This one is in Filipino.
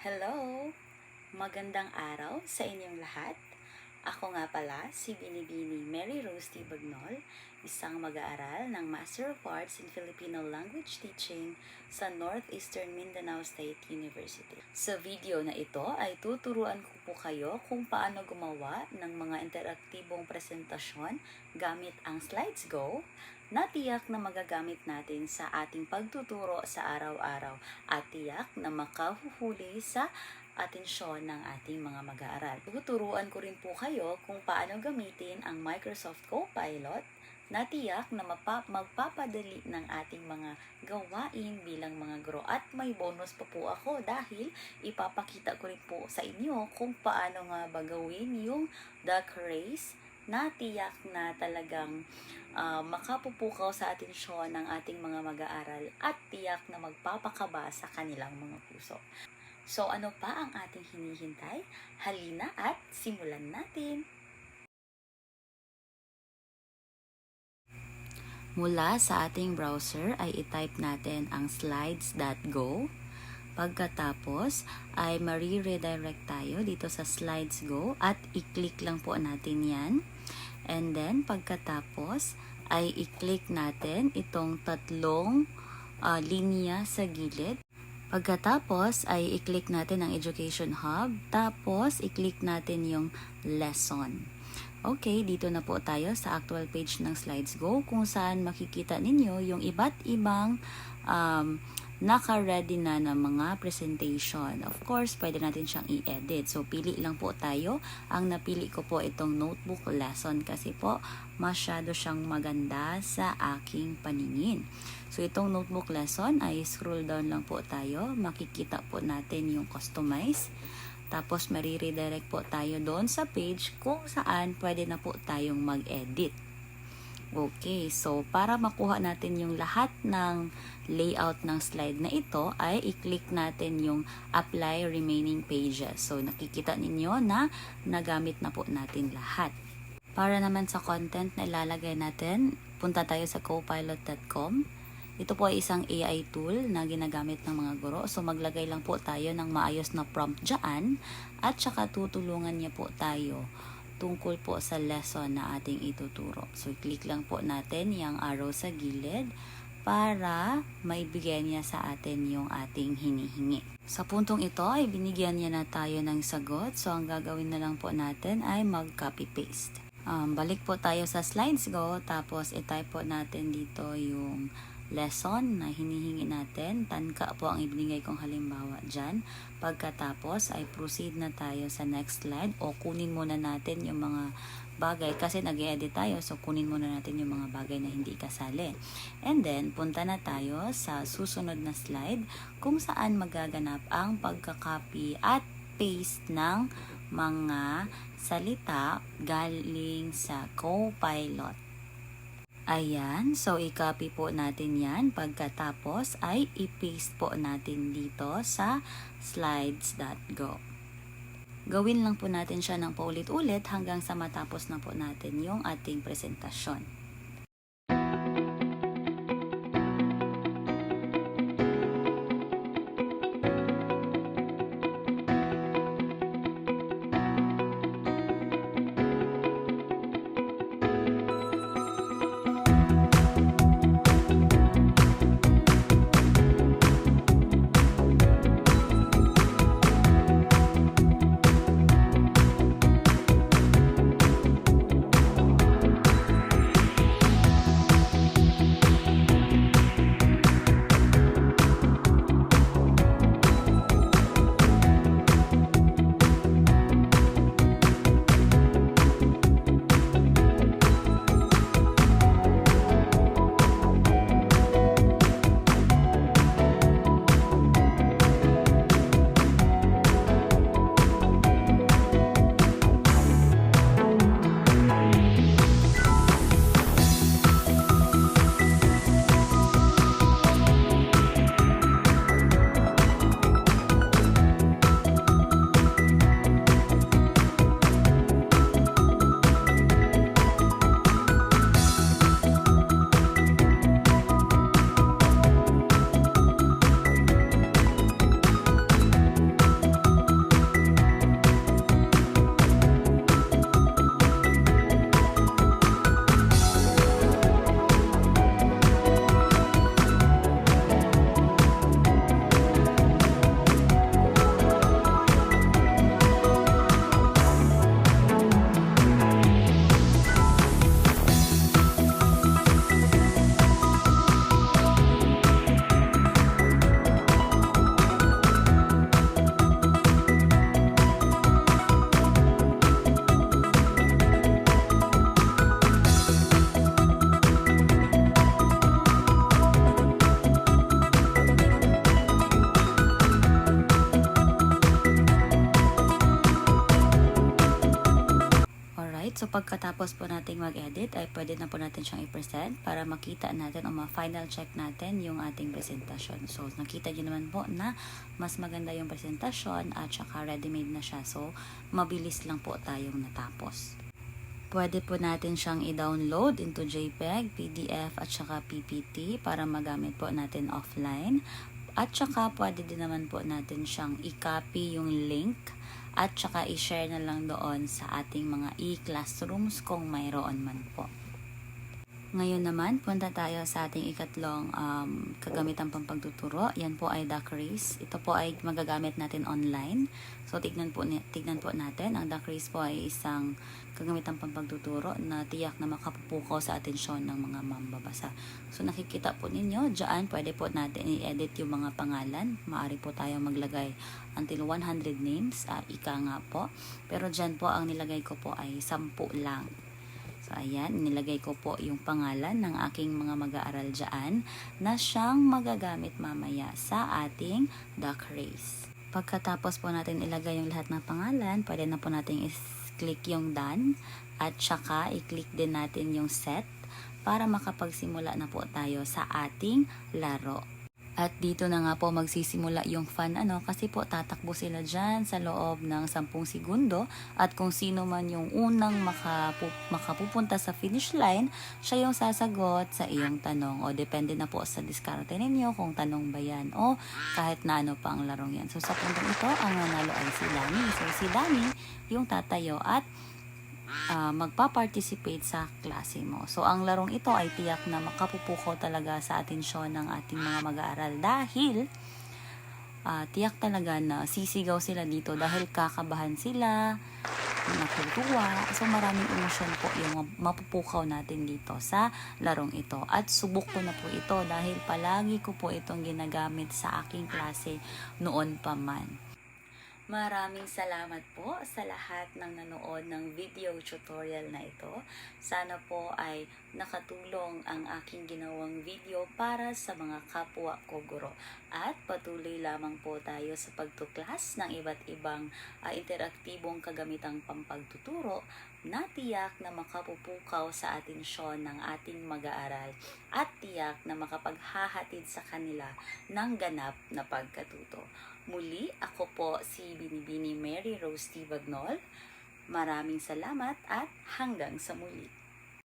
Hello! Magandang araw sa inyong lahat. Ako nga pala si Binibini Mary Rose T. Bagnol, isang mag-aaral ng Master of Arts in Filipino Language Teaching sa Northeastern Mindanao State University. Sa video na ito ay tuturuan ko po kayo kung paano gumawa ng mga interaktibong presentasyon gamit ang SlidesGo na tiyak na magagamit natin sa ating pagtuturo sa araw-araw at tiyak na makahuhuli sa atensyon ng ating mga mag-aaral. Tuturuan ko rin po kayo kung paano gamitin ang Microsoft Copilot na tiyak na magpapadali ng ating mga gawain bilang mga guro. At may bonus pa po ako dahil ipapakita ko rin po sa inyo kung paano nga ba gawin yung duck race na tiyak na talagang makapupukaw sa atensyon ng ating mga mag-aaral at tiyak na magpapakaba sa kanilang mga puso. So ano pa ang ating hinihintay? Halina at simulan natin! Mula sa ating browser ay i-type natin ang slides.go. Pagkatapos ay mariredirect tayo dito sa SlidesGo at i-click lang po natin yan. And then pagkatapos ay i-click natin itong tatlong linya sa gilid. Pagkatapos ay i-click natin ang Education Hub. Tapos i-click natin yung Lesson. Okay, dito na po tayo sa actual page ng SlidesGo kung saan makikita ninyo yung iba't ibang naka-ready na ng mga presentation. Of course, pwede natin siyang i-edit. So, pili lang po tayo. Ang napili ko po itong notebook lesson kasi po masyado siyang maganda sa aking paningin. So, itong notebook lesson ay scroll down lang po tayo. Makikita po natin yung customize. Tapos, mariredirect po tayo doon sa page kung saan pwede na po tayong mag-edit. Okay, so para makuha natin yung lahat ng layout ng slide na ito ay i-click natin yung apply remaining pages. So nakikita ninyo na nagamit na po natin lahat. Para naman sa content na ilalagay natin, punta tayo sa copilot.com. Ito po ay isang AI tool na ginagamit ng mga guro. So maglagay lang po tayo ng maayos na prompt dyan at saka tutulungan niya po tayo tungkol po sa lesson na ating ituturo. So, click lang po natin yung arrow sa gilid para maibigay niya sa atin yung ating hinihingi. Sa puntong ito ay binigyan niya na tayo ng sagot. So, ang gagawin na lang po natin ay mag-copy-paste. Balik po tayo sa SlidesGo, tapos i-type po natin dito yung lesson na hinihingi natin. Tanka po ang ibinigay kong halimbawa dyan. Pagkatapos ay proceed na tayo sa next slide o kunin muna natin yung mga bagay kasi nag-edit tayo, so kunin muna natin yung mga bagay na hindi kasali. And then punta na tayo sa susunod na slide kung saan magaganap ang pagka-copy at paste ng mga salita galing sa Copilot. Ayan, so i-copy po natin yan. Pagkatapos ay i-paste po natin dito sa slides.go. Gawin lang po natin siya ng paulit-ulit hanggang sa matapos na po natin yung ating presentasyon. So pagkatapos po nating mag-edit ay pwede na po natin siyang i-present para makita natin o ma-final check natin yung ating presentasyon. So nakita niyo naman po na mas maganda yung presentasyon at saka ready-made na siya. So mabilis lang po tayong natapos. Pwede po natin siyang i-download into JPEG, PDF at saka PPT para magamit po natin offline. At saka pwede din naman po natin siyang i-copy yung link at saka i-share na lang doon sa ating mga e-classrooms kung mayroon man po. Ngayon naman, punta tayo sa ating ikatlong kagamitan pang pagtuturo. Yan po ay Duck Race. Ito po ay magagamit natin online. So, tignan po natin. Ang Duck Race po ay isang kagamitan pang pagtuturo na tiyak na makapupukaw sa atensyon ng mga mambabasa. So, nakikita po ninyo, dyan pwede po natin i-edit yung mga pangalan. Maaari po tayo maglagay until 100 names. Ika nga po. Pero dyan po, ang nilagay ko po ay 10 lang. So, ayan, nilagay ko po yung pangalan ng aking mga mag-aaral dyan na siyang magagamit mamaya sa ating Duck Race. Pagkatapos po natin ilagay yung lahat ng pangalan, pwede na po natin i-click yung done at saka i-click din natin yung set para makapagsimula na po tayo sa ating laro. At dito na nga po magsisimula yung fun kasi po tatakbo sila dyan sa loob ng 10 segundo at kung sino man yung unang makapupunta sa finish line, siya yung sasagot sa iyong tanong o depende na po sa diskarte ninyo kung tanong ba yan o kahit na ano pa ang larong yan. So sa puntong ito, ang nanalo ay si Dami. So si Dami yung tatayo at magpa-participate sa klase mo. So, ang larong ito ay tiyak na makapupukaw talaga sa atensyon ng ating mga mag-aaral dahil tiyak talaga na sisigaw sila dito dahil kakabahan sila, natutuwa. So, maraming emosyon po yung mapupukaw natin dito sa larong ito. At subok ko na po ito dahil palagi ko po itong ginagamit sa aking klase noon pa man. Maraming salamat po sa lahat ng nanood ng video tutorial na ito. Sana po ay nakatulong ang aking ginawang video para sa mga kapwa ko guro. At patuloy lamang po tayo sa pagtuklas ng iba't ibang interaktibong kagamitang pampagtuturo na tiyak na makapupukaw sa atensyon ng ating mag-aaral at tiyak na makapaghahatid sa kanila ng ganap na pagkatuto. Muli, ako po si Binibini Mary Rose T. Bagnol. Maraming salamat at hanggang sa muli.